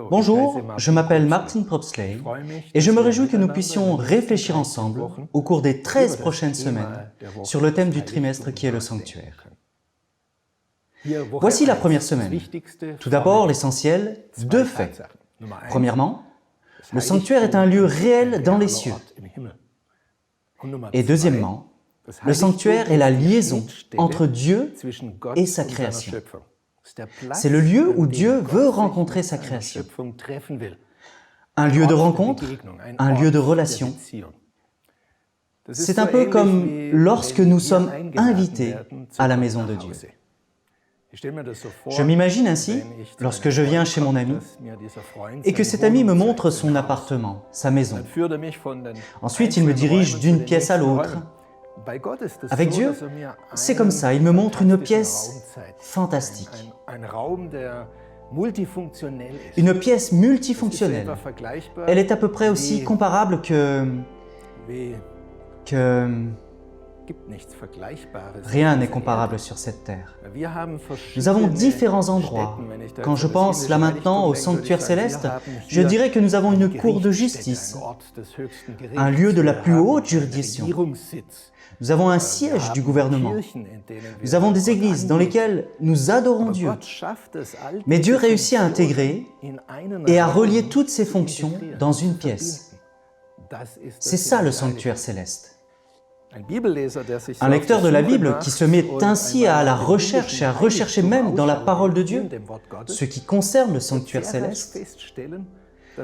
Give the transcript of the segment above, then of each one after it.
Bonjour, je m'appelle Martin Propsley et je me réjouis que nous puissions réfléchir ensemble au cours des 13 prochaines semaines sur le thème du trimestre qui est le sanctuaire. Voici la première semaine. Tout d'abord, l'essentiel, deux faits. Premièrement, le sanctuaire est un lieu réel dans les cieux. Et deuxièmement, le sanctuaire est la liaison entre Dieu et sa création. C'est le lieu où Dieu veut rencontrer sa création. Un lieu de rencontre, un lieu de relation. C'est un peu comme lorsque nous sommes invités à la maison de Dieu. Je m'imagine ainsi, lorsque je viens chez mon ami, et que cet ami me montre son appartement, sa maison. Ensuite, il me dirige d'une pièce à l'autre. Avec Dieu, c'est comme ça, il me montre une pièce fantastique. Une pièce multifonctionnelle. Elle est à peu près aussi comparable que... Rien n'est comparable sur cette terre. Nous avons différents endroits. Quand je pense là maintenant au sanctuaire céleste, je dirais que nous avons une cour de justice, un lieu de la plus haute juridiction. Nous avons un siège du gouvernement. Nous avons des églises dans lesquelles nous adorons Dieu. Mais Dieu réussit à intégrer et à relier toutes ces fonctions dans une pièce. C'est ça le sanctuaire céleste. Un lecteur de la Bible qui se met ainsi à la recherche et à rechercher même dans la parole de Dieu ce qui concerne le sanctuaire céleste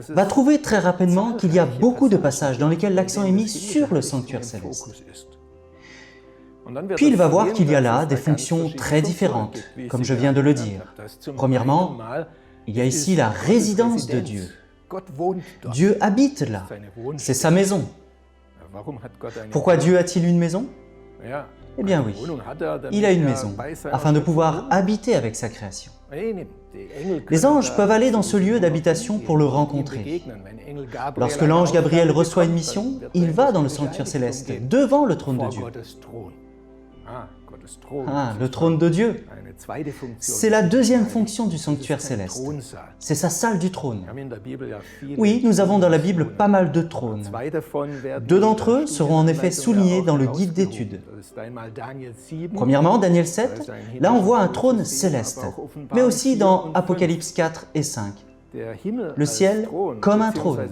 va trouver très rapidement qu'il y a beaucoup de passages dans lesquels l'accent est mis sur le sanctuaire céleste. Puis il va voir qu'il y a là des fonctions très différentes, comme je viens de le dire. Premièrement, il y a ici la résidence de Dieu. Dieu habite là, c'est sa maison. Pourquoi Dieu a-t-il une maison? Eh bien oui, il a une maison, afin de pouvoir habiter avec sa création. Les anges peuvent aller dans ce lieu d'habitation pour le rencontrer. Lorsque l'ange Gabriel reçoit une mission, il va dans le sanctuaire céleste, devant le trône de Dieu. Ah, le trône de Dieu. C'est la deuxième fonction du sanctuaire céleste. C'est sa salle du trône. Oui, nous avons dans la Bible pas mal de trônes. Deux d'entre eux seront en effet soulignés dans le guide d'études. Premièrement, Daniel 7, là on voit un trône céleste, mais aussi dans Apocalypse 4 et 5. Le ciel comme un trône,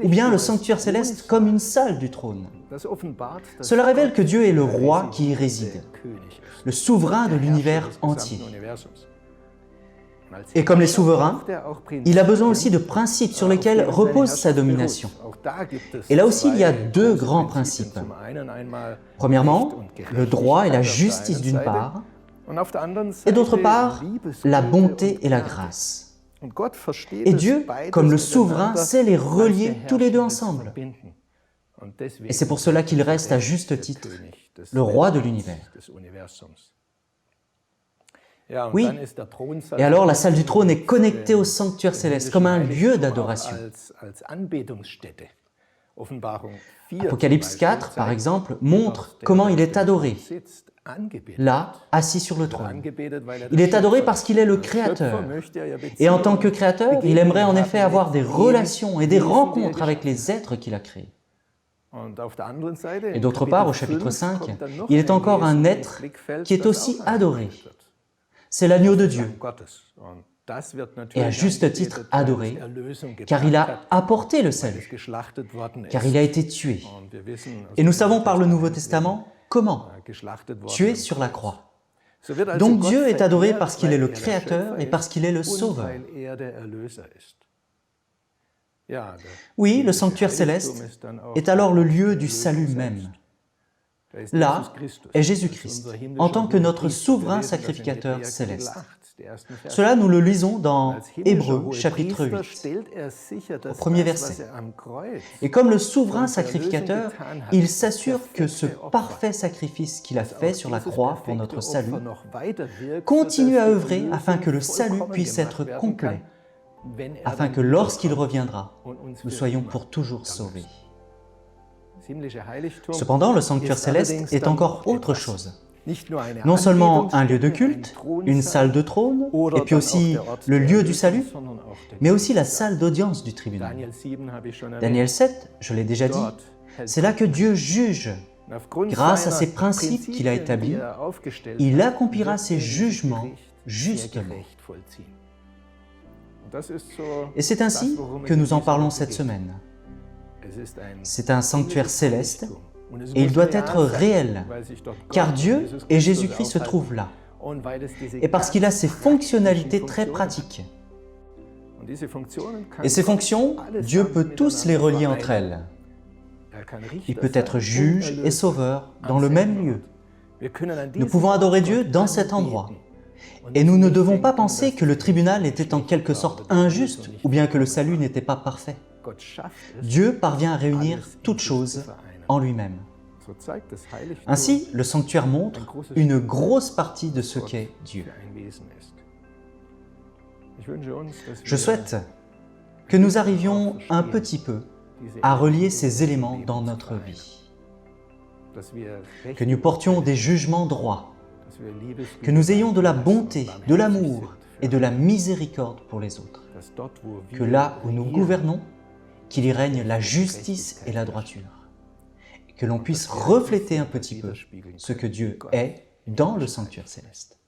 ou bien le sanctuaire céleste comme une salle du trône. Cela révèle que Dieu est le roi qui y réside, le souverain de l'univers entier. Et comme les souverains, il a besoin aussi de principes sur lesquels repose sa domination. Et là aussi, il y a deux grands principes. Premièrement, le droit et la justice d'une part, et d'autre part, la bonté et la grâce. Et Dieu, comme le souverain, sait les relier tous les deux ensemble. Et c'est pour cela qu'il reste à juste titre le roi de l'univers. Oui, et alors la salle du trône est connectée au sanctuaire céleste comme un lieu d'adoration. Apocalypse 4, par exemple, montre comment il est adoré. Là, assis sur le trône. Il est adoré parce qu'il est le Créateur. Et en tant que Créateur, il aimerait en effet avoir des relations et des rencontres avec les êtres qu'il a créés. Et d'autre part, au chapitre 5, il est encore un être qui est aussi adoré. C'est l'agneau de Dieu. Et à juste titre adoré, car il a apporté le salut, car il a été tué. Et nous savons par le Nouveau Testament comment? Tué sur la croix. Donc Dieu est adoré parce qu'il est le Créateur et parce qu'il est le Sauveur. Oui, le sanctuaire céleste est alors le lieu du salut même. Là est Jésus-Christ, en tant que notre souverain sacrificateur céleste. Cela, nous le lisons dans Hébreux, chapitre 8, au premier verset. Et comme le souverain sacrificateur, il s'assure que ce parfait sacrifice qu'il a fait sur la croix pour notre salut continue à œuvrer afin que le salut puisse être complet, afin que lorsqu'il reviendra, nous soyons pour toujours sauvés. Cependant, le sanctuaire céleste est encore autre chose. Non seulement un lieu de culte, une salle de trône, et puis aussi le lieu du salut, mais aussi la salle d'audience du tribunal. Daniel 7, je l'ai déjà dit, c'est là que Dieu juge. Grâce à ces principes qu'il a établis, il accomplira ses jugements justement. Et c'est ainsi que nous en parlons cette semaine. C'est un sanctuaire céleste et il doit être réel, car Dieu et Jésus-Christ se trouvent là, et parce qu'il a ses fonctionnalités très pratiques. Et ces fonctions, Dieu peut tous les relier entre elles. Il peut être juge et sauveur dans le même lieu. Nous pouvons adorer Dieu dans cet endroit. Et nous ne devons pas penser que le tribunal était en quelque sorte injuste ou bien que le salut n'était pas parfait. Dieu parvient à réunir toutes choses en lui-même. Ainsi, le sanctuaire montre une grosse partie de ce qu'est Dieu. Je souhaite que nous arrivions un petit peu à relier ces éléments dans notre vie. Que nous portions des jugements droits, que nous ayons de la bonté, de l'amour et de la miséricorde pour les autres. Que là où nous gouvernons, qu'il y règne la justice et la droiture. Que l'on puisse refléter un petit peu ce que Dieu est dans le sanctuaire céleste.